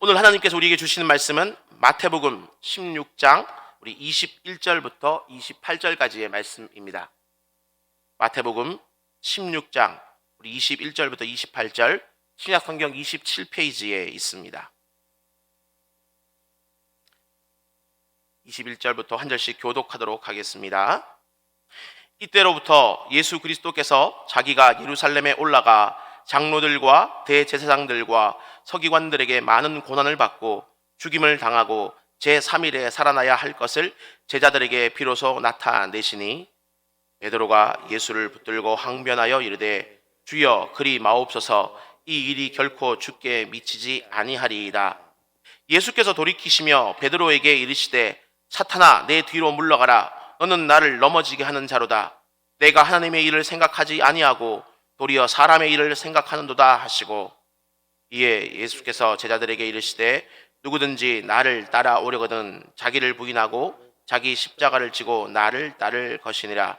오늘 하나님께서 우리에게 주시는 말씀은 마태복음 16장 우리 21절부터 28절까지의 말씀입니다. 마태복음 16장 우리 21절부터 28절 신약성경 27페이지에 있습니다. 21절부터 한 절씩 교독하도록 하겠습니다. 이때로부터 예수 그리스도께서 자기가 예루살렘에 올라가 장로들과 대제사장들과 서기관들에게 많은 고난을 받고 죽임을 당하고 제3일에 살아나야 할 것을 제자들에게 비로소 나타내시니 베드로가 예수를 붙들고 항변하여 이르되 주여 그리 마옵소서 이 일이 결코 주께 미치지 아니하리이다. 예수께서 돌이키시며 베드로에게 이르시되 사탄아 내 뒤로 물러가라. 너는 나를 넘어지게 하는 자로다. 내가 하나님의 일을 생각하지 아니하고 도리어 사람의 일을 생각하는도다 하시고 이에 예수께서 제자들에게 이르시되 누구든지 나를 따라오려거든 자기를 부인하고 자기 십자가를 지고 나를 따를 것이니라.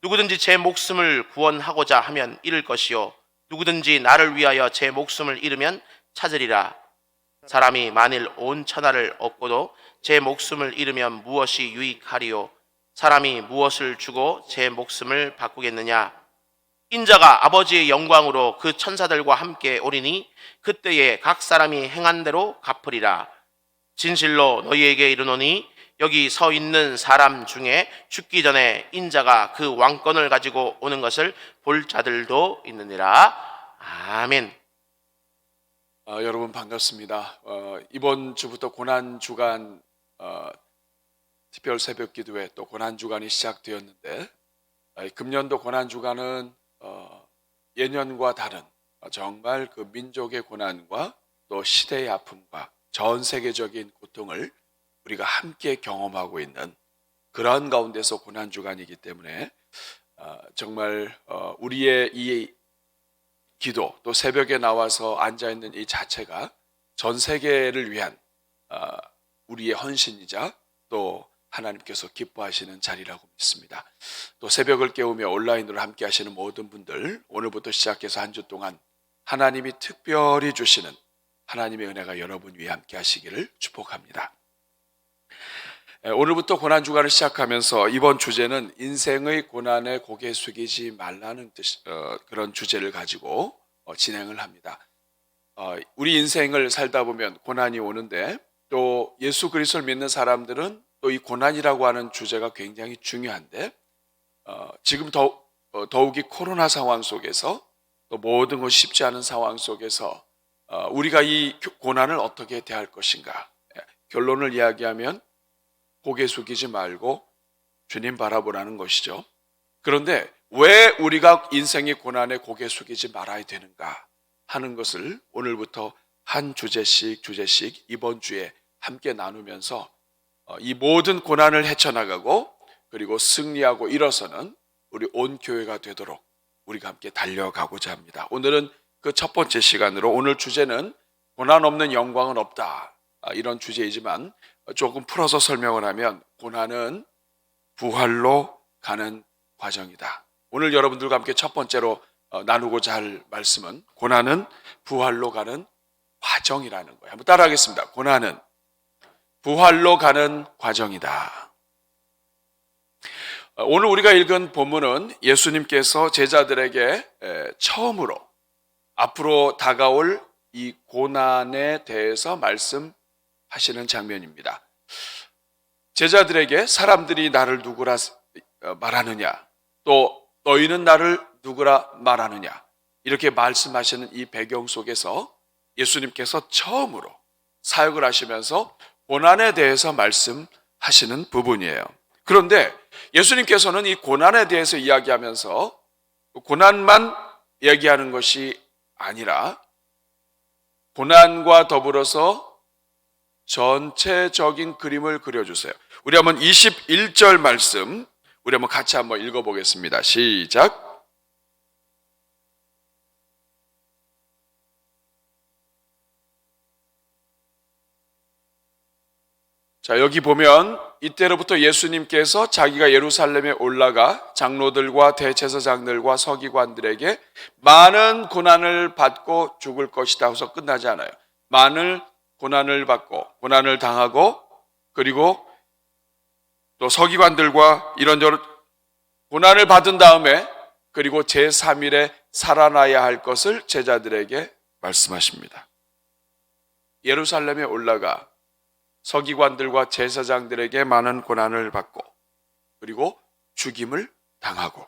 누구든지 제 목숨을 구원하고자 하면 잃을 것이요 누구든지 나를 위하여 제 목숨을 잃으면 찾으리라. 사람이 만일 온 천하를 얻고도 제 목숨을 잃으면 무엇이 유익하리요? 사람이 무엇을 주고 제 목숨을 바꾸겠느냐? 인자가 아버지의 영광으로 그 천사들과 함께 오리니 그때에 각 사람이 행한 대로 갚으리라. 진실로 너희에게 이르노니 여기 서 있는 사람 중에 죽기 전에 인자가 그 왕권을 가지고 오는 것을 볼 자들도 있느니라. 아멘. 여러분 반갑습니다. 이번 주부터 고난주간 특별 새벽 기도회 또 고난주간이 시작되었는데 금년도 고난주간은 예년과 다른 정말 그 민족의 고난과 또 시대의 아픔과 전 세계적인 고통을 우리가 함께 경험하고 있는 그런 가운데서 고난주간이기 때문에 정말 우리의 이 기도 또 새벽에 나와서 앉아있는 이 자체가 전 세계를 위한 우리의 헌신이자 또 하나님께서 기뻐하시는 자리라고 믿습니다. 또 새벽을 깨우며 온라인으로 함께 하시는 모든 분들 오늘부터 시작해서 한 주 동안 하나님이 특별히 주시는 하나님의 은혜가 여러분 위에 함께 하시기를 축복합니다. 오늘부터 고난주간을 시작하면서 이번 주제는 인생의 고난에 고개 숙이지 말라는 그런 주제를 가지고 진행을 합니다. 우리 인생을 살다 보면 고난이 오는데 또 예수 그리스도를 믿는 사람들은 또 이 고난이라고 하는 주제가 굉장히 중요한데 지금 더욱이 코로나 상황 속에서 또 모든 것이 쉽지 않은 상황 속에서 우리가 이 고난을 어떻게 대할 것인가. 결론을 이야기하면 고개 숙이지 말고 주님 바라보라는 것이죠. 그런데 왜 우리가 인생의 고난에 고개 숙이지 말아야 되는가 하는 것을 오늘부터 한 주제씩 이번 주에 함께 나누면서 이 모든 고난을 헤쳐나가고 그리고 승리하고 일어서는 우리 온 교회가 되도록 우리가 함께 달려가고자 합니다. 오늘은 그 첫 번째 시간으로 오늘 주제는 고난 없는 영광은 없다. 이런 주제이지만 조금 풀어서 설명을 하면 고난은 부활로 가는 과정이다. 오늘 여러분들과 함께 첫 번째로 나누고자 할 말씀은 고난은 부활로 가는 과정이라는 거예요. 한번 따라하겠습니다. 고난은 부활로 가는 과정이다. 오늘 우리가 읽은 본문은 예수님께서 제자들에게 처음으로 앞으로 다가올 이 고난에 대해서 말씀하시는 장면입니다. 제자들에게 사람들이 나를 누구라 말하느냐, 또 너희는 나를 누구라 말하느냐, 이렇게 말씀하시는 이 배경 속에서 예수님께서 처음으로 사역을 하시면서 고난에 대해서 말씀하시는 부분이에요. 그런데 예수님께서는 이 고난에 대해서 이야기하면서 고난만 얘기하는 것이 아니라 고난과 더불어서 전체적인 그림을 그려주세요. 우리 한번 21절 말씀 우리 한번 같이 한번 읽어보겠습니다. 시작. 자, 여기 보면 이때로부터 예수님께서 자기가 예루살렘에 올라가 장로들과 대제사장들과 서기관들에게 많은 고난을 받고 죽을 것이다 해서 끝나지 않아요. 많은 고난을 받고 고난을 당하고 그리고 또 서기관들과 이런저런 고난을 받은 다음에 그리고 제3일에 살아나야 할 것을 제자들에게 말씀하십니다. 예루살렘에 올라가 서기관들과 제사장들에게 많은 고난을 받고 그리고 죽임을 당하고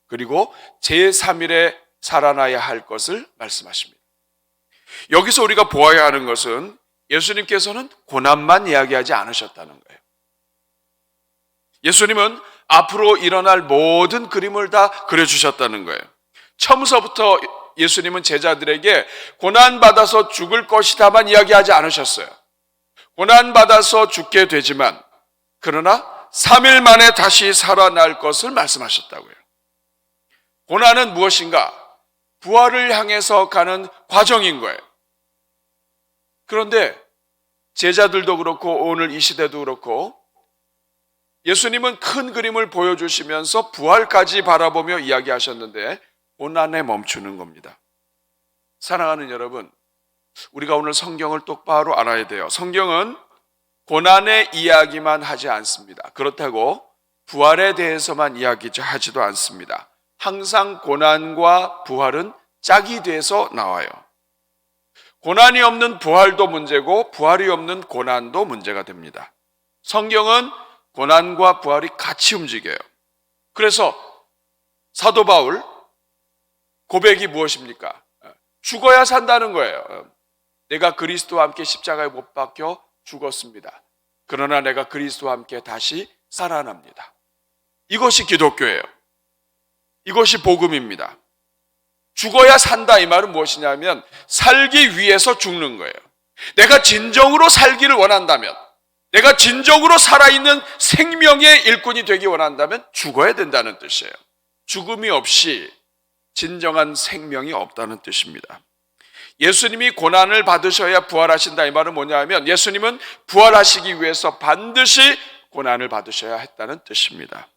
그리고 제3일에 살아나야 할 것을 말씀하십니다. 여기서 우리가 보아야 하는 것은 예수님께서는 고난만 이야기하지 않으셨다는 거예요. 예수님은 앞으로 일어날 모든 그림을 다 그려주셨다는 거예요. 처음서부터 예수님은 제자들에게 고난받아서 죽을 것이다만 이야기하지 않으셨어요. 고난받아서 죽게 되지만 그러나 3일 만에 다시 살아날 것을 말씀하셨다고요. 고난은 무엇인가? 부활을 향해서 가는 과정인 거예요. 그런데 제자들도 그렇고 오늘 이 시대도 그렇고 예수님은 큰 그림을 보여주시면서 부활까지 바라보며 이야기하셨는데 고난에 멈추는 겁니다. 사랑하는 여러분, 우리가 오늘 성경을 똑바로 알아야 돼요. 성경은 고난의 이야기만 하지 않습니다. 그렇다고 부활에 대해서만 이야기하지도 않습니다. 항상 고난과 부활은 짝이 돼서 나와요. 고난이 없는 부활도 문제고 부활이 없는 고난도 문제가 됩니다. 성경은 고난과 부활이 같이 움직여요. 그래서 사도 바울 고백이 무엇입니까? 죽어야 산다는 거예요. 내가 그리스도와 함께 십자가에 못 박혀 죽었습니다. 그러나 내가 그리스도와 함께 다시 살아납니다. 이것이 기독교예요. 이것이 복음입니다. 죽어야 산다 이 말은 무엇이냐면 살기 위해서 죽는 거예요. 내가 진정으로 살기를 원한다면, 내가 진정으로 살아있는 생명의 일꾼이 되기 원한다면 죽어야 된다는 뜻이에요. 죽음이 없이 진정한 생명이 없다는 뜻입니다. 예수님이 고난을 받으셔야 부활하신다 이 말은 뭐냐면 예수님은 부활하시기 위해서 반드시 고난을 받으셔야 했다는 뜻입니다.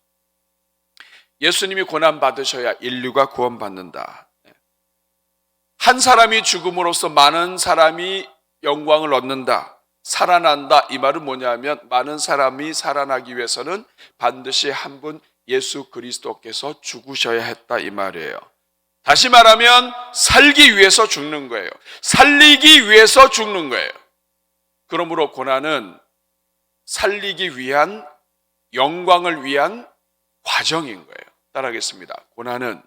예수님이 고난 받으셔야 인류가 구원받는다. 한 사람이 죽음으로써 많은 사람이 영광을 얻는다, 살아난다 이 말은 뭐냐면 많은 사람이 살아나기 위해서는 반드시 한 분 예수 그리스도께서 죽으셔야 했다 이 말이에요. 다시 말하면 살기 위해서 죽는 거예요. 살리기 위해서 죽는 거예요. 그러므로 고난은 살리기 위한, 영광을 위한 과정인 거예요. 따라하겠습니다. 고난은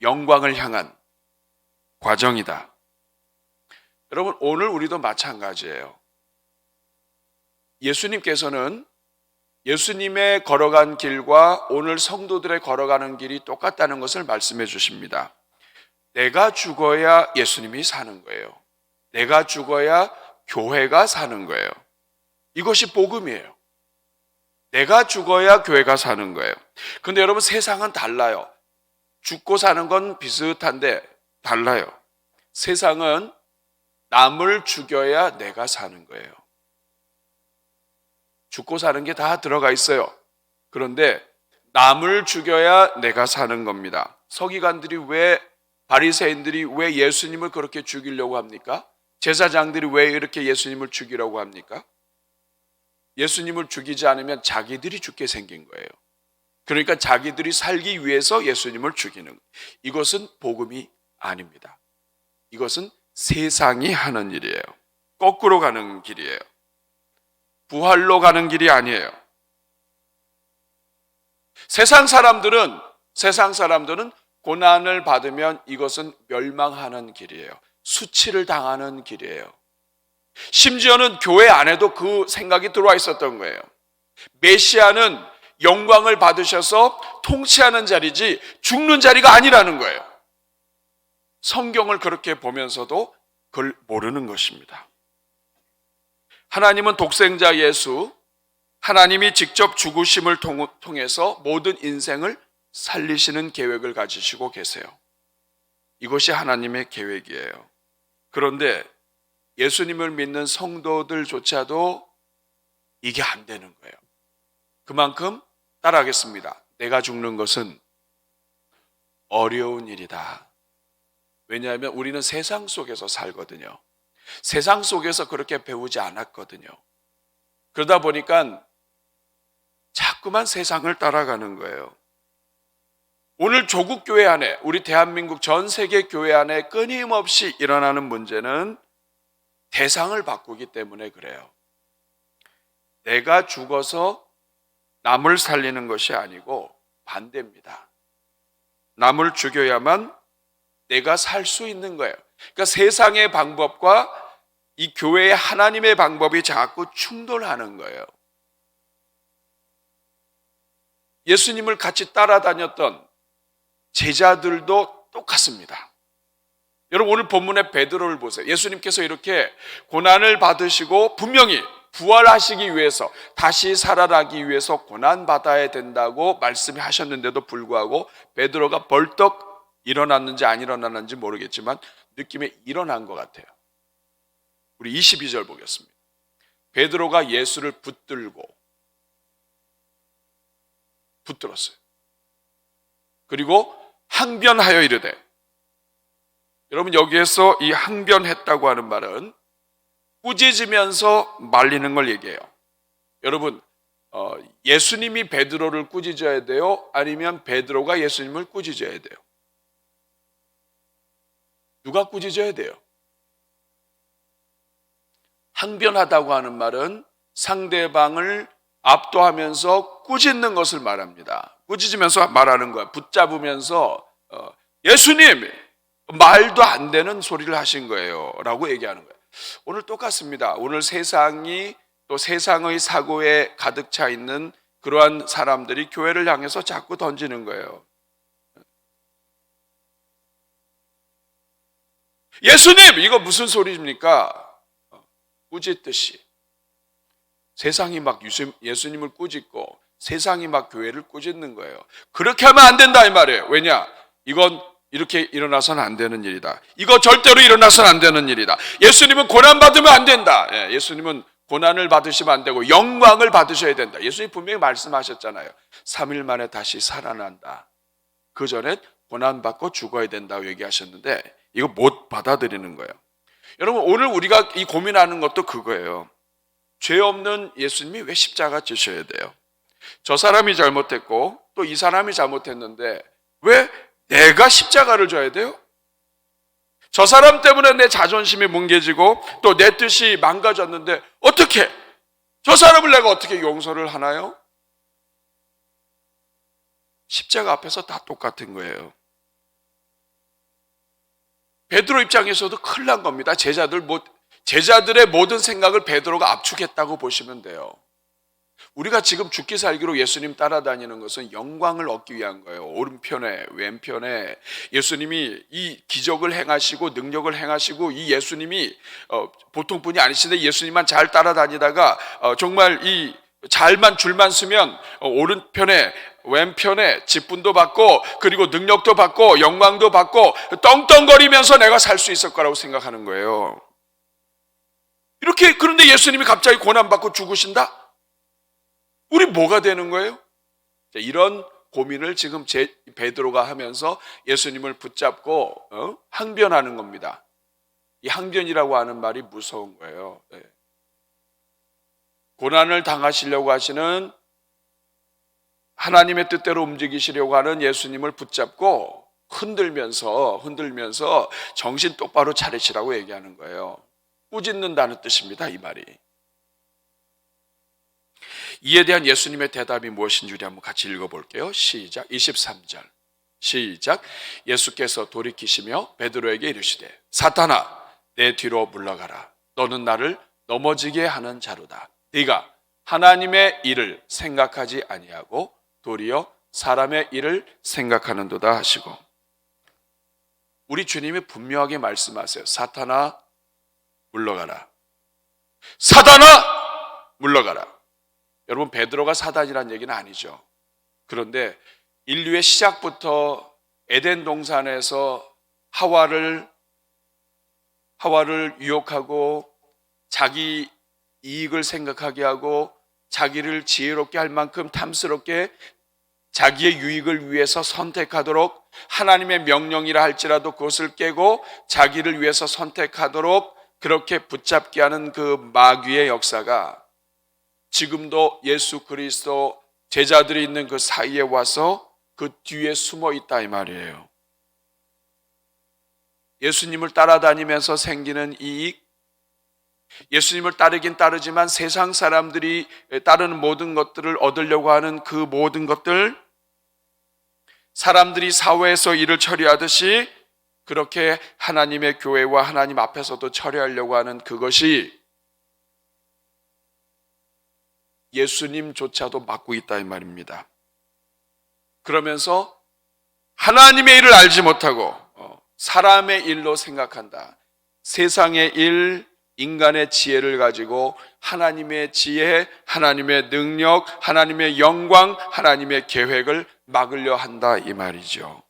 영광을 향한 과정이다. 여러분, 오늘 우리도 마찬가지예요. 예수님께서는 예수님의 걸어간 길과 오늘 성도들의 걸어가는 길이 똑같다는 것을 말씀해 주십니다. 내가 죽어야 예수님이 사는 거예요. 내가 죽어야 교회가 사는 거예요. 이것이 복음이에요. 내가 죽어야 교회가 사는 거예요. 근데 여러분, 세상은 달라요. 죽고 사는 건 비슷한데 달라요. 세상은 남을 죽여야 내가 사는 거예요. 죽고 사는 게 다 들어가 있어요. 그런데 남을 죽여야 내가 사는 겁니다. 서기관들이 바리새인들이 왜 예수님을 그렇게 죽이려고 합니까? 제사장들이 왜 이렇게 예수님을 죽이려고 합니까? 예수님을 죽이지 않으면 자기들이 죽게 생긴 거예요. 그러니까 자기들이 살기 위해서 예수님을 죽이는 거예요. 이것은 복음이 아닙니다. 이것은 세상이 하는 일이에요. 거꾸로 가는 길이에요. 부활로 가는 길이 아니에요. 세상 사람들은 고난을 받으면 이것은 멸망하는 길이에요. 수치를 당하는 길이에요. 심지어는 교회 안에도 그 생각이 들어와 있었던 거예요. 메시아는 영광을 받으셔서 통치하는 자리지 죽는 자리가 아니라는 거예요. 성경을 그렇게 보면서도 그걸 모르는 것입니다. 하나님은 독생자 예수, 하나님이 직접 죽으심을 통해서 모든 인생을 살리시는 계획을 가지시고 계세요. 이것이 하나님의 계획이에요. 그런데 예수님을 믿는 성도들조차도 이게 안 되는 거예요. 그만큼 따라하겠습니다. 내가 죽는 것은 어려운 일이다. 왜냐하면 우리는 세상 속에서 살거든요. 세상 속에서 그렇게 배우지 않았거든요. 그러다 보니까 자꾸만 세상을 따라가는 거예요. 오늘 조국 교회 안에, 우리 대한민국 전 세계 교회 안에 끊임없이 일어나는 문제는 대상을 바꾸기 때문에 그래요. 내가 죽어서 남을 살리는 것이 아니고 반대입니다. 남을 죽여야만 내가 살 수 있는 거예요. 그러니까 세상의 방법과 이 교회의 하나님의 방법이 자꾸 충돌하는 거예요. 예수님을 같이 따라다녔던 제자들도 똑같습니다. 여러분 오늘 본문의 베드로를 보세요. 예수님께서 이렇게 고난을 받으시고 분명히 부활하시기 위해서, 다시 살아나기 위해서 고난받아야 된다고 말씀하셨는데도 불구하고 베드로가 벌떡 일어났는지 안 일어났는지 모르겠지만 느낌에 일어난 것 같아요. 우리 22절 보겠습니다. 베드로가 예수를 붙들었어요. 그리고 항변하여 이르되, 여러분 여기에서 이 항변했다고 하는 말은 꾸짖으면서 말리는 걸 얘기해요. 여러분 예수님이 베드로를 꾸짖어야 돼요? 아니면 베드로가 예수님을 꾸짖어야 돼요? 누가 꾸짖어야 돼요? 항변하다고 하는 말은 상대방을 압도하면서 꾸짖는 것을 말합니다. 꾸짖으면서 말하는 거야. 붙잡으면서 예수님 말도 안 되는 소리를 하신 거예요 라고 얘기하는 거예요. 오늘 똑같습니다. 오늘 세상이 또 세상의 사고에 가득 차 있는 그러한 사람들이 교회를 향해서 자꾸 던지는 거예요. 예수님 이거 무슨 소리입니까? 꾸짖듯이 세상이 막 예수님을 꾸짖고 세상이 막 교회를 꾸짖는 거예요. 그렇게 하면 안 된다 이 말이에요. 왜냐? 이건 이렇게 일어나서는 안 되는 일이다. 이거 절대로 일어나서는 안 되는 일이다. 예수님은 고난받으면 안 된다. 예수님은 고난을 받으시면 안 되고 영광을 받으셔야 된다. 예수님 분명히 말씀하셨잖아요. 3일 만에 다시 살아난다. 그 전에 고난받고 죽어야 된다고 얘기하셨는데 이거 못 받아들이는 거예요. 여러분 오늘 우리가 이 고민하는 것도 그거예요. 죄 없는 예수님이 왜 십자가 지셔야 돼요? 저 사람이 잘못했고 또 이 사람이 잘못했는데 왜 내가 십자가를 져야 돼요? 저 사람 때문에 내 자존심이 뭉개지고 또 내 뜻이 망가졌는데 어떻게? 저 사람을 내가 어떻게 용서를 하나요? 십자가 앞에서 다 똑같은 거예요. 베드로 입장에서도 큰일 난 겁니다. 제자들의 모든 생각을 베드로가 압축했다고 보시면 돼요. 우리가 지금 죽기 살기로 예수님 따라다니는 것은 영광을 얻기 위한 거예요. 오른편에 왼편에 예수님이 이 기적을 행하시고 능력을 행하시고 이 예수님이 보통 분이 아니신데 예수님만 잘 따라다니다가 정말 이 잘만 줄만 서면 오른편에 왼편에 직분도 받고 그리고 능력도 받고 영광도 받고 떵떵거리면서 내가 살 수 있을 거라고 생각하는 거예요. 이렇게 그런데 예수님이 갑자기 고난받고 죽으신다? 우리 뭐가 되는 거예요? 이런 고민을 지금 베드로가 하면서 예수님을 붙잡고 항변하는 겁니다. 이 항변이라고 하는 말이 무서운 거예요. 고난을 당하시려고 하시는 하나님의 뜻대로 움직이시려고 하는 예수님을 붙잡고 흔들면서 정신 똑바로 차리시라고 얘기하는 거예요. 꾸짖는다는 뜻입니다. 이 말이. 이에 대한 예수님의 대답이 무엇인지 우리 한번 같이 읽어볼게요. 시작. 23절 시작. 예수께서 돌이키시며 베드로에게 이르시되 사탄아 내 뒤로 물러가라. 너는 나를 넘어지게 하는 자로다. 네가 하나님의 일을 생각하지 아니하고 도리어 사람의 일을 생각하는도다 하시고, 우리 주님이 분명하게 말씀하세요. 사탄아 물러가라. 사탄아 물러가라. 여러분 베드로가 사단이란 얘기는 아니죠. 그런데 인류의 시작부터 에덴 동산에서 하와를 유혹하고 자기 이익을 생각하게 하고 자기를 지혜롭게 할 만큼 탐스럽게 자기의 유익을 위해서 선택하도록, 하나님의 명령이라 할지라도 그것을 깨고 자기를 위해서 선택하도록 그렇게 붙잡게 하는 그 마귀의 역사가 지금도 예수 그리스도 제자들이 있는 그 사이에 와서 그 뒤에 숨어 있다 이 말이에요. 예수님을 따라다니면서 생기는 이익, 예수님을 따르긴 따르지만 세상 사람들이 따르는 모든 것들을 얻으려고 하는 그 모든 것들, 사람들이 사회에서 일을 처리하듯이 그렇게 하나님의 교회와 하나님 앞에서도 처리하려고 하는 그것이 예수님조차도 맡고 있다 이 말입니다. 그러면서 하나님의 일을 알지 못하고 사람의 일로 생각한다. 세상의 일, 인간의 지혜를 가지고 하나님의 지혜, 하나님의 능력, 하나님의 영광, 하나님의 계획을 막으려 한다 이 말이죠.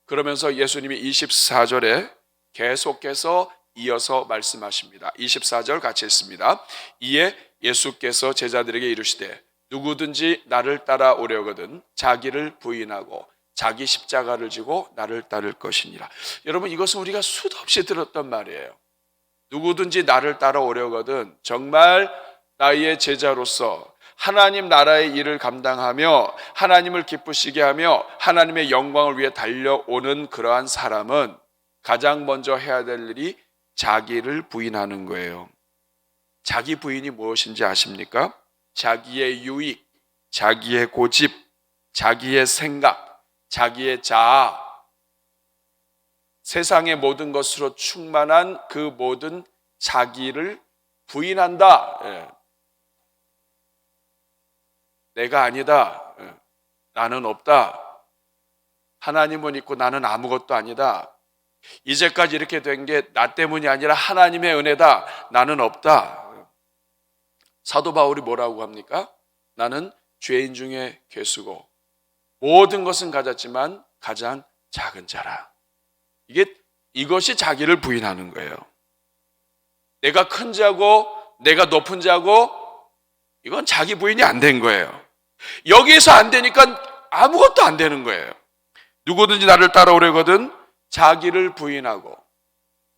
그러면서 예수님이 24절에 계속해서 이어서 말씀하십니다. 24절 같이 읽습니다. 이에 예수께서 제자들에게 이르시되 누구든지 나를 따라오려거든 자기를 부인하고 자기 십자가를 지고 나를 따를 것이니라. 여러분, 이것은 우리가 수도 없이 들었던 말이에요. 누구든지 나를 따라오려거든 정말 나의 제자로서 하나님 나라의 일을 감당하며 하나님을 기쁘시게 하며 하나님의 영광을 위해 달려오는 그러한 사람은 가장 먼저 해야 될 일이 자기를 부인하는 거예요. 자기 부인이 무엇인지 아십니까? 자기의 유익, 자기의 고집, 자기의 생각, 자기의 자아, 세상의 모든 것으로 충만한 그 모든 자기를 부인한다. 내가 아니다. 나는 없다. 하나님은 있고 나는 아무것도 아니다. 이제까지 이렇게 된 게 나 때문이 아니라 하나님의 은혜다. 나는 없다. 사도 바울이 뭐라고 합니까? 나는 죄인 중에 괴수고 모든 것은 가졌지만 가장 작은 자라. 이것이 자기를 부인하는 거예요. 내가 큰 자고 내가 높은 자고 이건 자기 부인이 안 된 거예요. 여기에서 안 되니까 아무것도 안 되는 거예요. 누구든지 나를 따라오려거든 자기를 부인하고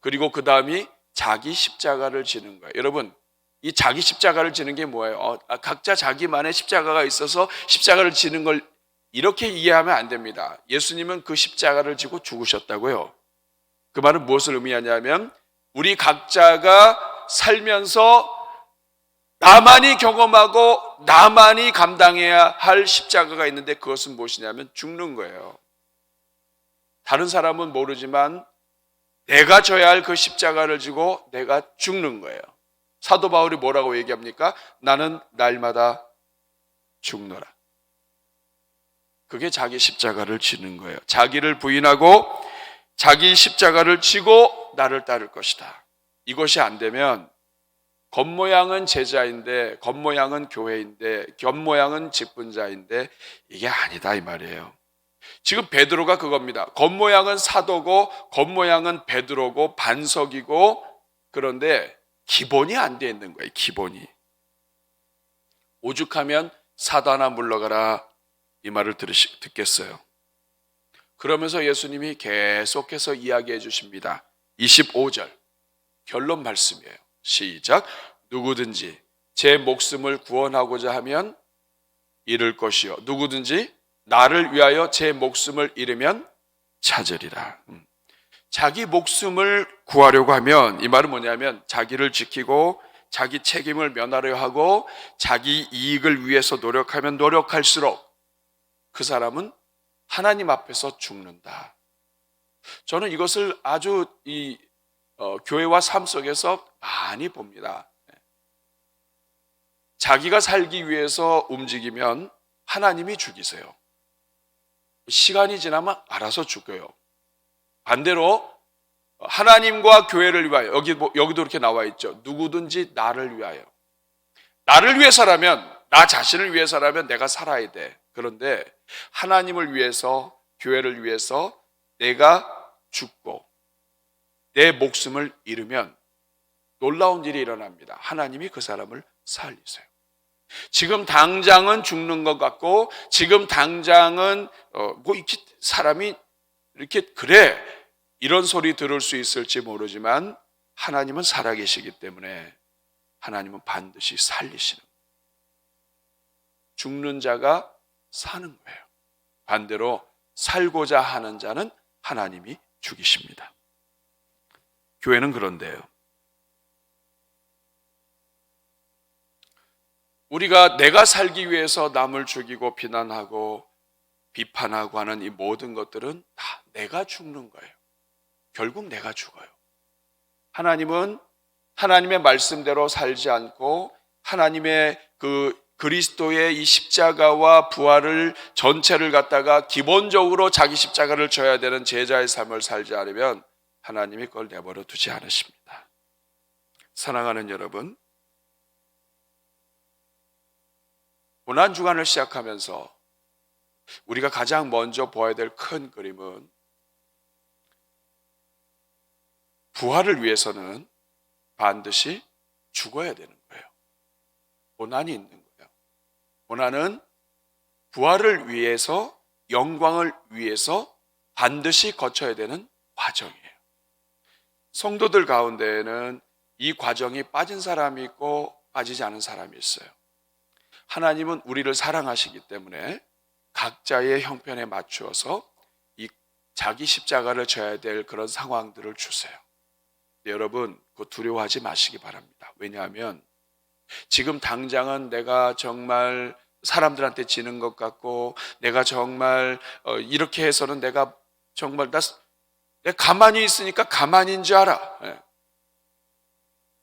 그리고 그 다음이 자기 십자가를 지는 거예요. 여러분, 이 자기 십자가를 지는 게 뭐예요? 각자 자기만의 십자가가 있어서 십자가를 지는 걸 이렇게 이해하면 안 됩니다. 예수님은 그 십자가를 지고 죽으셨다고요. 그 말은 무엇을 의미하냐면 우리 각자가 살면서 나만이 경험하고 나만이 감당해야 할 십자가가 있는데 그것은 무엇이냐면 죽는 거예요. 다른 사람은 모르지만 내가 져야 할 그 십자가를 지고 내가 죽는 거예요. 사도 바울이 뭐라고 얘기합니까? 나는 날마다 죽노라. 그게 자기 십자가를 지는 거예요. 자기를 부인하고 자기 십자가를 지고 나를 따를 것이다. 이것이 안 되면 겉모양은 제자인데 겉모양은 교회인데 겉모양은 직분자인데 이게 아니다 이 말이에요. 지금 베드로가 그겁니다. 겉모양은 사도고 겉모양은 베드로고 반석이고 그런데 기본이 안 돼 있는 거예요. 기본이. 오죽하면 사단아 물러가라 이 말을 듣겠어요. 그러면서 예수님이 계속해서 이야기해 주십니다. 25절 결론 말씀이에요. 시작. 누구든지 제 목숨을 구원하고자 하면 잃을 것이요 누구든지 나를 위하여 제 목숨을 잃으면 찾으리라. 자기 목숨을 구하려고 하면 이 말은 뭐냐면 자기를 지키고 자기 책임을 면하려 하고 자기 이익을 위해서 노력하면 노력할수록 그 사람은 하나님 앞에서 죽는다. 저는 이것을 아주 교회와 삶 속에서 많이 봅니다. 자기가 살기 위해서 움직이면 하나님이 죽이세요. 시간이 지나면 알아서 죽어요. 반대로 하나님과 교회를 위하여 여기도 이렇게 나와 있죠. 누구든지 나를 위하여. 나를 위해서라면 나 자신을 위해서라면 내가 살아야 돼. 그런데 하나님을 위해서 교회를 위해서 내가 죽고 내 목숨을 잃으면 놀라운 일이 일어납니다. 하나님이 그 사람을 살리세요. 지금 당장은 죽는 것 같고 지금 당장은 사람이 이렇게 그래 이런 소리 들을 수 있을지 모르지만 하나님은 살아계시기 때문에 하나님은 반드시 살리시는 거예요. 죽는 자가 사는 거예요. 반대로 살고자 하는 자는 하나님이 죽이십니다. 교회는 그런데요, 우리가 내가 살기 위해서 남을 죽이고 비난하고 비판하고 하는 이 모든 것들은 다 내가 죽는 거예요. 결국 내가 죽어요. 하나님은 하나님의 말씀대로 살지 않고 하나님의 그 그리스도의 이 십자가와 부활을 전체를 갖다가 기본적으로 자기 십자가를 져야 되는 제자의 삶을 살지 않으면 하나님이 그걸 내버려 두지 않으십니다. 사랑하는 여러분, 고난주간을 시작하면서 우리가 가장 먼저 보아야 될 큰 그림은 부활을 위해서는 반드시 죽어야 되는 거예요. 고난이 있는 거예요. 고난은 부활을 위해서, 영광을 위해서 반드시 거쳐야 되는 과정이에요. 성도들 가운데에는 이 과정이 빠진 사람이 있고 빠지지 않은 사람이 있어요. 하나님은 우리를 사랑하시기 때문에 각자의 형편에 맞추어서 이 자기 십자가를 져야 될 그런 상황들을 주세요. 여러분, 그거 두려워하지 마시기 바랍니다. 왜냐하면 지금 당장은 내가 정말 사람들한테 지는 것 같고 내가 정말 이렇게 해서는 내가 정말 내가 가만히 있으니까 가만히인 줄 알아.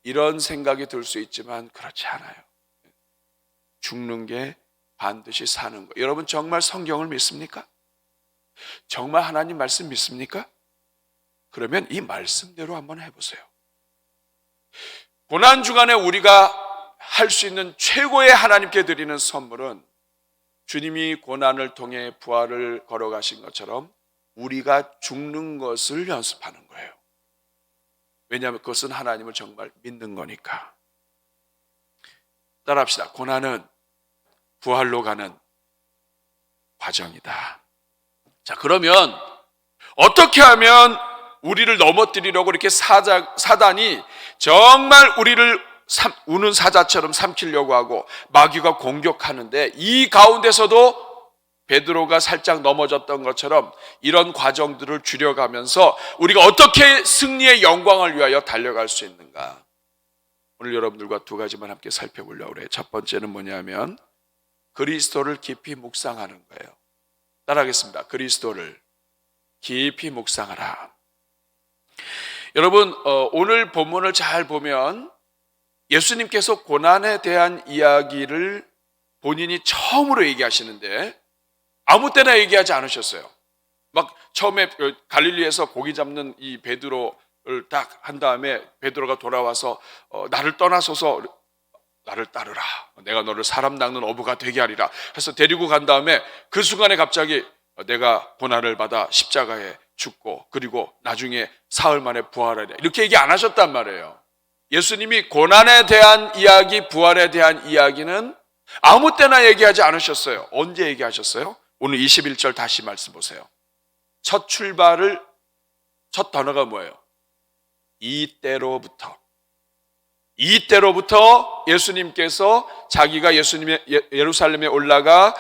이런 생각이 들 수 있지만 그렇지 않아요. 죽는 게 반드시 사는 거. 여러분 정말 성경을 믿습니까? 정말 하나님 말씀 믿습니까? 그러면 이 말씀대로 한번 해보세요. 고난 주간에 우리가 할 수 있는 최고의 하나님께 드리는 선물은 주님이 고난을 통해 부활을 걸어가신 것처럼 우리가 죽는 것을 연습하는 거예요. 왜냐하면 그것은 하나님을 정말 믿는 거니까. 따라합시다. 고난은 부활로 가는 과정이다. 자, 그러면 어떻게 하면 우리를 넘어뜨리려고 이렇게 사단이 정말 우리를 우는 사자처럼 삼키려고 하고 마귀가 공격하는데, 이 가운데서도 베드로가 살짝 넘어졌던 것처럼 이런 과정들을 줄여가면서 우리가 어떻게 승리의 영광을 위하여 달려갈 수 있는가? 오늘 여러분들과 두 가지만 함께 살펴보려고 그래요. 첫 번째는 뭐냐면 그리스도를 깊이 묵상하는 거예요. 따라하겠습니다. 그리스도를 깊이 묵상하라. 여러분, 오늘 본문을 잘 보면 예수님께서 고난에 대한 이야기를 본인이 처음으로 얘기하시는데 아무 때나 얘기하지 않으셨어요. 막 처음에 갈릴리에서 고기 잡는 이 베드로를 딱 한 다음에 베드로가 돌아와서 나를 떠나소서, 나를 따르라, 내가 너를 사람 낚는 어부가 되게 하리라 해서 데리고 간 다음에 그 순간에 갑자기 내가 고난을 받아 십자가에 죽고 그리고 나중에 사흘 만에 부활하리라, 이렇게 얘기 안 하셨단 말이에요. 예수님이 고난에 대한 이야기, 부활에 대한 이야기는 아무 때나 얘기하지 않으셨어요. 언제 얘기하셨어요? 오늘 21절 다시 말씀 보세요. 첫 단어가 뭐예요? 이때로부터 예수님께서 자기가 예루살렘에 올라가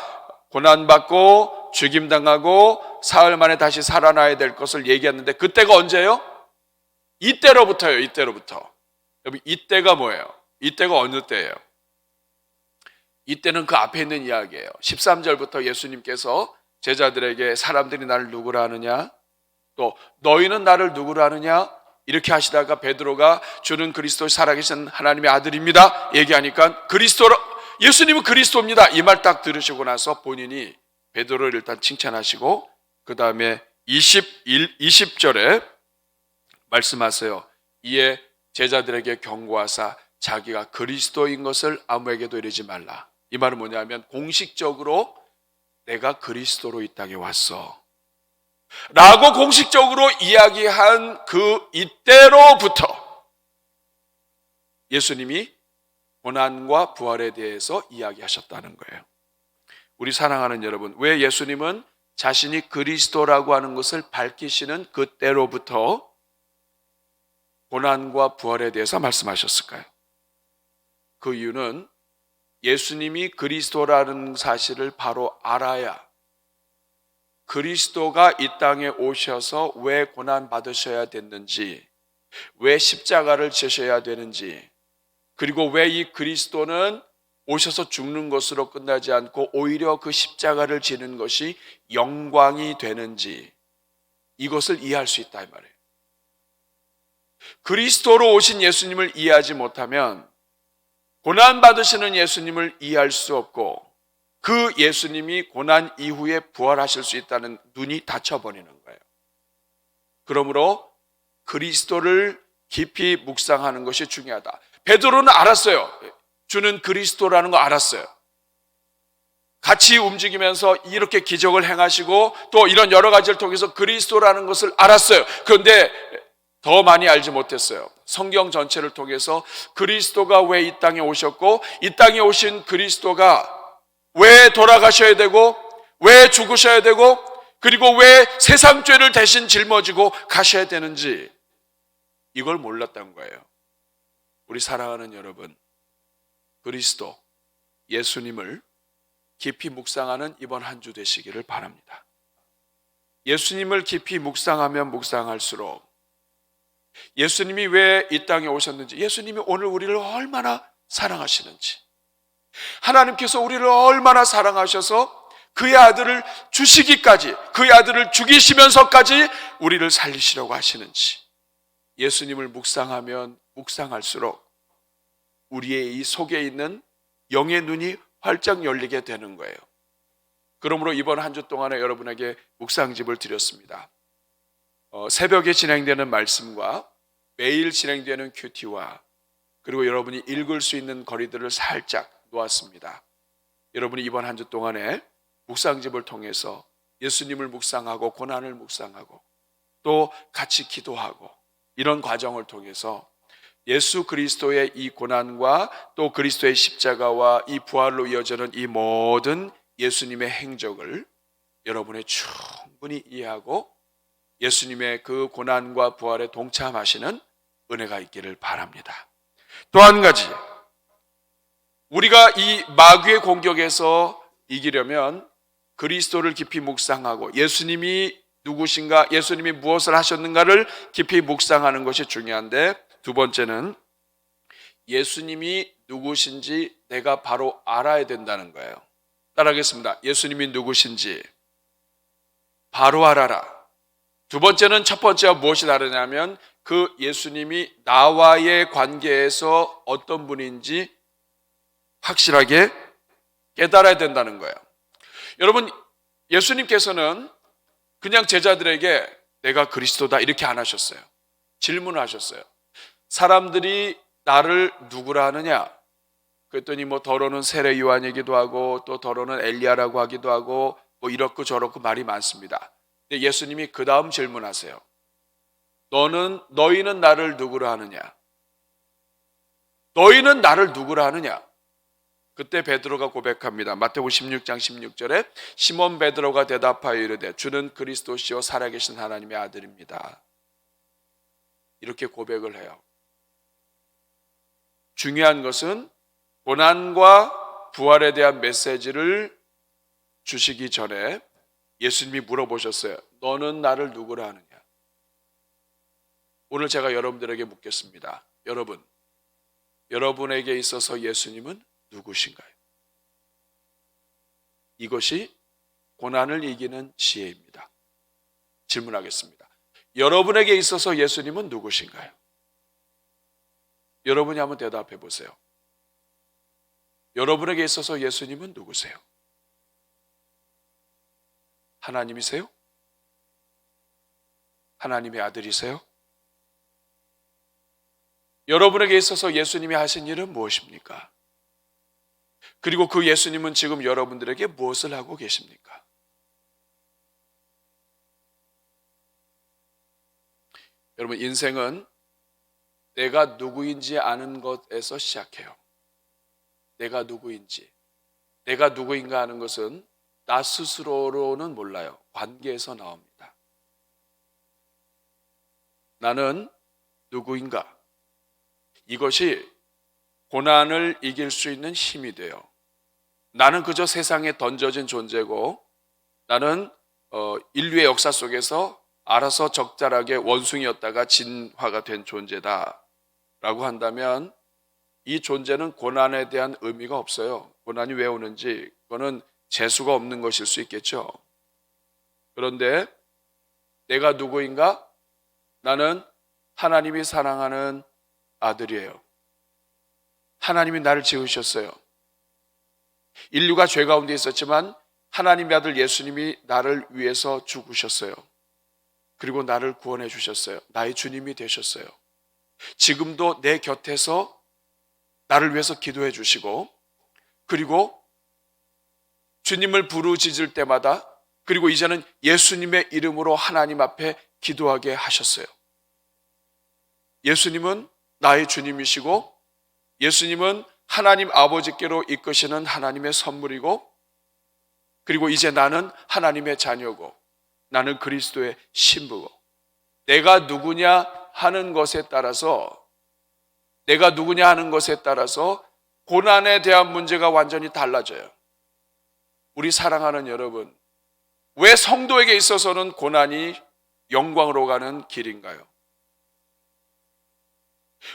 고난받고 죽임당하고 사흘 만에 다시 살아나야 될 것을 얘기했는데 그때가 언제예요? 이때로부터예요. 이때로부터. 여러분, 이때가 뭐예요? 이때가 어느 때예요? 이때는 그 앞에 있는 이야기예요. 13절부터 예수님께서 제자들에게 사람들이 나를 누구라 하느냐, 또 너희는 나를 누구라 하느냐, 이렇게 하시다가 베드로가 주는 그리스도 살아계신 하나님의 아들입니다 얘기하니까 예수님은 그리스도입니다 이 말 딱 들으시고 나서 본인이 베드로를 일단 칭찬하시고 그 다음에 20절에 말씀하세요. 이에 제자들에게 경고하사 자기가 그리스도인 것을 아무에게도 이르지 말라. 이 말은 뭐냐면 공식적으로 내가 그리스도로 이 땅에 왔어 라고 공식적으로 이야기한 그 이때로부터 예수님이 고난과 부활에 대해서 이야기하셨다는 거예요. 우리 사랑하는 여러분, 왜 예수님은 자신이 그리스도라고 하는 것을 밝히시는 그때로부터 고난과 부활에 대해서 말씀하셨을까요? 그 이유는 예수님이 그리스도라는 사실을 바로 알아야 그리스도가 이 땅에 오셔서 왜 고난 받으셔야 됐는지, 왜 십자가를 지셔야 되는지, 그리고 왜 이 그리스도는 오셔서 죽는 것으로 끝나지 않고 오히려 그 십자가를 지는 것이 영광이 되는지, 이것을 이해할 수 있다 이 말이에요. 그리스도로 오신 예수님을 이해하지 못하면 고난 받으시는 예수님을 이해할 수 없고, 그 예수님이 고난 이후에 부활하실 수 있다는 눈이 닫혀버리는 거예요. 그러므로 그리스도를 깊이 묵상하는 것이 중요하다. 베드로는 알았어요. 주는 그리스도라는 거 알았어요. 같이 움직이면서 이렇게 기적을 행하시고 또 이런 여러 가지를 통해서 그리스도라는 것을 알았어요. 그런데 더 많이 알지 못했어요. 성경 전체를 통해서 그리스도가 왜 이 땅에 오셨고, 이 땅에 오신 그리스도가 왜 돌아가셔야 되고, 왜 죽으셔야 되고, 그리고 왜 세상 죄를 대신 짊어지고 가셔야 되는지, 이걸 몰랐던 거예요. 우리 사랑하는 여러분, 그리스도, 예수님을 깊이 묵상하는 이번 한 주 되시기를 바랍니다. 예수님을 깊이 묵상하면 묵상할수록 예수님이 왜 이 땅에 오셨는지, 예수님이 오늘 우리를 얼마나 사랑하시는지, 하나님께서 우리를 얼마나 사랑하셔서 그의 아들을 주시기까지, 그의 아들을 죽이시면서까지 우리를 살리시려고 하시는지, 예수님을 묵상하면 묵상할수록 우리의 이 속에 있는 영의 눈이 활짝 열리게 되는 거예요. 그러므로 이번 한 주 동안에 여러분에게 묵상집을 드렸습니다. 새벽에 진행되는 말씀과 매일 진행되는 큐티와 그리고 여러분이 읽을 수 있는 거리들을 살짝 놓았습니다. 여러분이 이번 한 주 동안에 묵상집을 통해서 예수님을 묵상하고 고난을 묵상하고 또 같이 기도하고 이런 과정을 통해서 예수 그리스도의 이 고난과 또 그리스도의 십자가와 이 부활로 이어지는 이 모든 예수님의 행적을 여러분이 충분히 이해하고 예수님의 그 고난과 부활에 동참하시는 은혜가 있기를 바랍니다. 또 한 가지, 우리가 이 마귀의 공격에서 이기려면 그리스도를 깊이 묵상하고 예수님이 누구신가, 예수님이 무엇을 하셨는가를 깊이 묵상하는 것이 중요한데, 두 번째는 예수님이 누구신지 내가 바로 알아야 된다는 거예요. 따라하겠습니다. 예수님이 누구신지 바로 알아라. 두 번째는 첫 번째와 무엇이 다르냐면 그 예수님이 나와의 관계에서 어떤 분인지 확실하게 깨달아야 된다는 거예요. 여러분, 예수님께서는 그냥 제자들에게 내가 그리스도다 이렇게 안 하셨어요. 질문을 하셨어요. 사람들이 나를 누구라 하느냐? 그랬더니 뭐 더러는 세례 요한이기도 하고 또 더러는 엘리야라고 하기도 하고 뭐 이렇고 저렇고 말이 많습니다. 근데 예수님이 그 다음 질문하세요. 너희는 나를 누구라 하느냐? 너희는 나를 누구라 하느냐? 그때 베드로가 고백합니다. 마태복음 16장 16절에 시몬 베드로가 대답하여 이르되 주는 그리스도시요 살아계신 하나님의 아들입니다. 이렇게 고백을 해요. 중요한 것은 고난과 부활에 대한 메시지를 주시기 전에 예수님이 물어보셨어요. 너는 나를 누구라 하느냐? 오늘 제가 여러분들에게 묻겠습니다. 여러분에게 있어서 예수님은 누구신가요? 이것이 고난을 이기는 지혜입니다. 질문하겠습니다. 여러분에게 있어서 예수님은 누구신가요? 여러분이 한번 대답해 보세요. 여러분에게 있어서 예수님은 누구세요? 하나님이세요? 하나님의 아들이세요? 여러분에게 있어서 예수님이 하신 일은 무엇입니까? 그리고 그 예수님은 지금 여러분들에게 무엇을 하고 계십니까? 여러분, 인생은 내가 누구인지 아는 것에서 시작해요. 내가 누구인지. 내가 누구인가 하는 것은 나 스스로로는 몰라요. 관계에서 나옵니다. 나는 누구인가? 이것이 고난을 이길 수 있는 힘이 돼요. 나는 그저 세상에 던져진 존재고 나는 인류의 역사 속에서 알아서 적절하게 원숭이였다가 진화가 된 존재다 라고 한다면 이 존재는 고난에 대한 의미가 없어요. 고난이 왜 오는지 그거는 재수가 없는 것일 수 있겠죠. 그런데 내가 누구인가? 나는 하나님이 사랑하는 아들이에요. 하나님이 나를 지으셨어요. 인류가 죄 가운데 있었지만 하나님의 아들 예수님이 나를 위해서 죽으셨어요. 그리고 나를 구원해 주셨어요. 나의 주님이 되셨어요. 지금도 내 곁에서 나를 위해서 기도해 주시고, 그리고 주님을 부르짖을 때마다, 그리고 이제는 예수님의 이름으로 하나님 앞에 기도하게 하셨어요. 예수님은 나의 주님이시고 예수님은 하나님 아버지께로 이끄시는 하나님의 선물이고, 그리고 이제 나는 하나님의 자녀고 나는 그리스도의 신부고, 내가 누구냐 하는 것에 따라서 고난에 대한 문제가 완전히 달라져요. 우리 사랑하는 여러분, 왜 성도에게 있어서는 고난이 영광으로 가는 길인가요?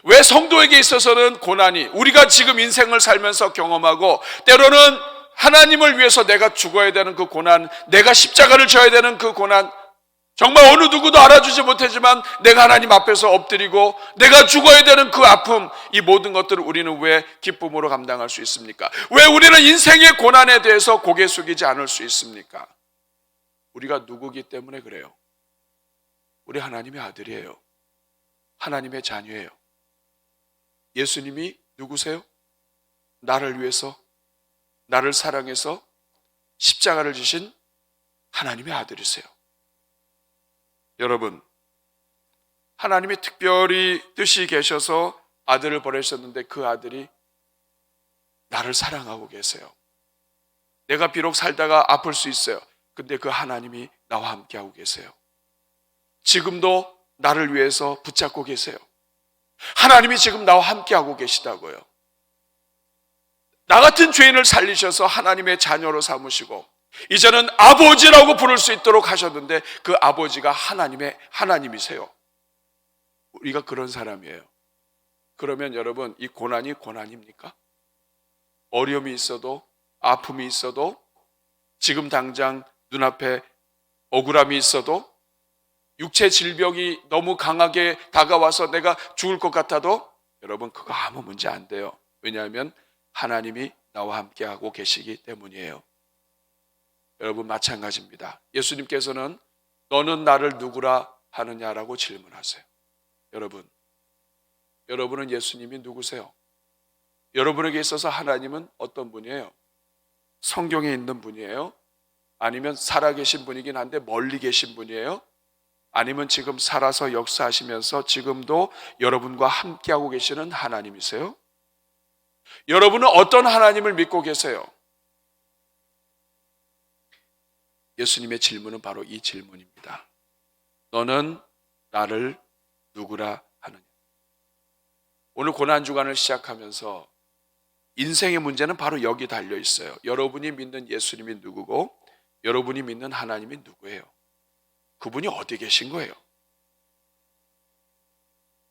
왜 성도에게 있어서는 고난이, 우리가 지금 인생을 살면서 경험하고 때로는 하나님을 위해서 내가 죽어야 되는 그 고난, 내가 십자가를 져야 되는 그 고난, 정말 어느 누구도 알아주지 못하지만 내가 하나님 앞에서 엎드리고 내가 죽어야 되는 그 아픔, 이 모든 것들을 우리는 왜 기쁨으로 감당할 수 있습니까? 왜 우리는 인생의 고난에 대해서 고개 숙이지 않을 수 있습니까? 우리가 누구기 때문에 그래요. 우리 하나님의 아들이에요. 하나님의 자녀예요. 예수님이 누구세요? 나를 위해서, 나를 사랑해서 십자가를 지신 하나님의 아들이세요. 여러분, 하나님이 특별히 뜻이 계셔서 아들을 보내셨는데 그 아들이 나를 사랑하고 계세요. 내가 비록 살다가 아플 수 있어요. 근데 그 하나님이 나와 함께하고 계세요. 지금도 나를 위해서 붙잡고 계세요. 하나님이 지금 나와 함께하고 계시다고요. 나 같은 죄인을 살리셔서 하나님의 자녀로 삼으시고 이제는 아버지라고 부를 수 있도록 하셨는데 그 아버지가 하나님이세요. 우리가 그런 사람이에요. 그러면 여러분, 이 고난이 고난입니까? 어려움이 있어도, 아픔이 있어도, 지금 당장 눈앞에 억울함이 있어도, 육체 질병이 너무 강하게 다가와서 내가 죽을 것 같아도 여러분, 그거 아무 문제 안 돼요. 왜냐하면 하나님이 나와 함께하고 계시기 때문이에요. 여러분, 마찬가지입니다. 예수님께서는 너는 나를 누구라 하느냐라고 질문하세요. 여러분은 예수님이 누구세요? 여러분에게 있어서 하나님은 어떤 분이에요? 성경에 있는 분이에요? 아니면 살아계신 분이긴 한데 멀리 계신 분이에요? 아니면 지금 살아서 역사하시면서 지금도 여러분과 함께하고 계시는 하나님이세요? 여러분은 어떤 하나님을 믿고 계세요? 예수님의 질문은 바로 이 질문입니다. 너는 나를 누구라 하느냐? 오늘 고난주간을 시작하면서 인생의 문제는 바로 여기 달려 있어요. 여러분이 믿는 예수님이 누구고 여러분이 믿는 하나님이 누구예요? 그분이 어디 계신 거예요?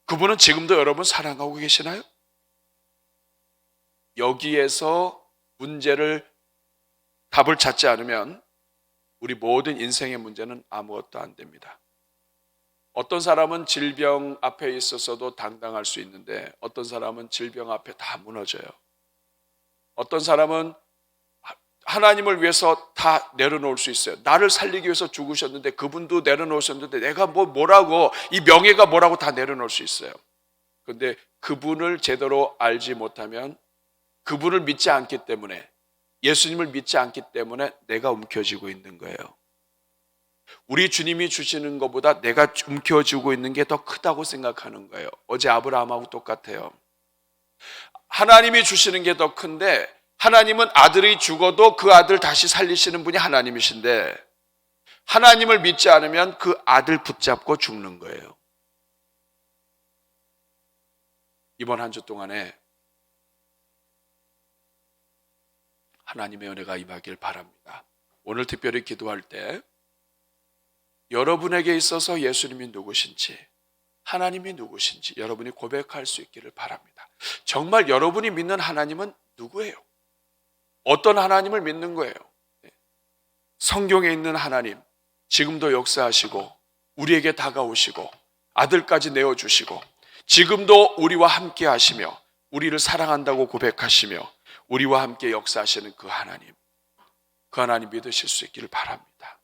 그분은 지금도 여러분 사랑하고 계시나요? 여기에서 답을 찾지 않으면 우리 모든 인생의 문제는 아무것도 안 됩니다. 어떤 사람은 질병 앞에 있어서도 당당할 수 있는데 어떤 사람은 질병 앞에 다 무너져요. 어떤 사람은 하나님을 위해서 다 내려놓을 수 있어요. 나를 살리기 위해서 죽으셨는데 그분도 내려놓으셨는데 내가 뭐라고, 이 명예가 뭐라고 다 내려놓을 수 있어요. 그런데 그분을 제대로 알지 못하면, 그분을 믿지 않기 때문에, 예수님을 믿지 않기 때문에 내가 움켜쥐고 있는 거예요. 우리 주님이 주시는 것보다 내가 움켜쥐고 있는 게 더 크다고 생각하는 거예요. 어제 아브라함하고 똑같아요. 하나님이 주시는 게 더 큰데 하나님은 아들이 죽어도 그 아들 다시 살리시는 분이 하나님이신데 하나님을 믿지 않으면 그 아들 붙잡고 죽는 거예요. 이번 한 주 동안에 하나님의 은혜가 임하길 바랍니다. 오늘 특별히 기도할 때 여러분에게 있어서 예수님이 누구신지, 하나님이 누구신지 여러분이 고백할 수 있기를 바랍니다. 정말 여러분이 믿는 하나님은 누구예요? 어떤 하나님을 믿는 거예요? 성경에 있는 하나님, 지금도 역사하시고 우리에게 다가오시고 아들까지 내어주시고 지금도 우리와 함께 하시며 우리를 사랑한다고 고백하시며 우리와 함께 역사하시는 그 하나님 믿으실 수 있기를 바랍니다.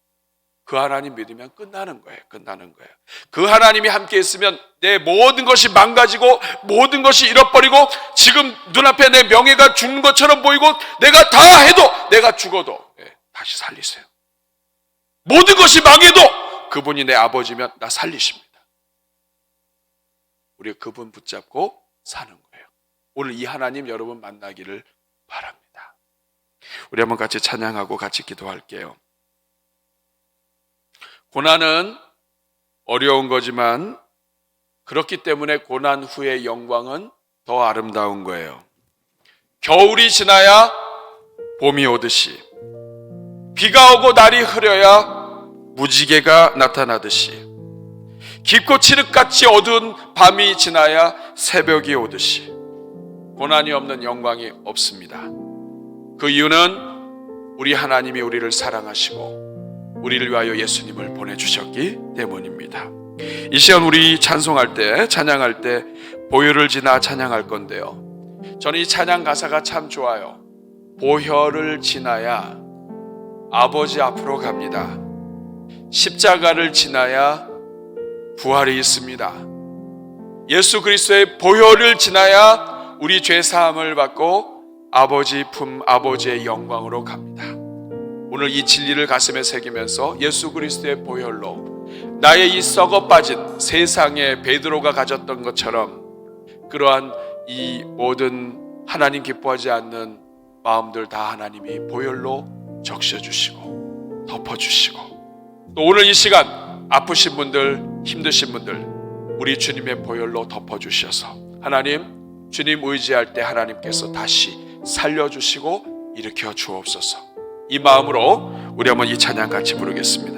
그 하나님 믿으면 끝나는 거예요. 그 하나님이 함께 있으면 내 모든 것이 망가지고 모든 것이 잃어버리고 지금 눈앞에 내 명예가 죽는 것처럼 보이고 내가 다 해도 내가 죽어도 다시 살리세요. 모든 것이 망해도 그분이 내 아버지면 나 살리십니다. 우리가 그분 붙잡고 사는 거예요. 오늘 이 하나님 여러분 만나기를 바랍니다. 우리 한번 같이 찬양하고 같이 기도할게요. 고난은 어려운 거지만 그렇기 때문에 고난 후의 영광은 더 아름다운 거예요. 겨울이 지나야 봄이 오듯이 비가 오고 날이 흐려야 무지개가 나타나듯이 깊고 칠흑같이 어두운 밤이 지나야 새벽이 오듯이 고난이 없는 영광이 없습니다. 그 이유는 우리 하나님이 우리를 사랑하시고 우리를 위하여 예수님을 보내주셨기 때문입니다. 이 시간 우리 찬송할 때, 찬양할 때 보혈을 지나 찬양할 건데요. 저는 이 찬양 가사가 참 좋아요. 보혈을 지나야 아버지 앞으로 갑니다. 십자가를 지나야 부활이 있습니다. 예수 그리스도의 보혈을 지나야 우리 죄 사함을 받고 아버지 품, 아버지의 영광으로 갑니다. 오늘 이 진리를 가슴에 새기면서 예수 그리스도의 보혈로 나의 이 썩어 빠진 세상에 베드로가 가졌던 것처럼 그러한 이 모든 하나님 기뻐하지 않는 마음들 다 하나님이 보혈로 적셔주시고 덮어주시고 또 오늘 이 시간 아프신 분들, 힘드신 분들 우리 주님의 보혈로 덮어주셔서 하나님, 주님 의지할 때 하나님께서 다시 살려주시고 일으켜 주옵소서. 이 마음으로 우리 한번 이 찬양 같이 부르겠습니다.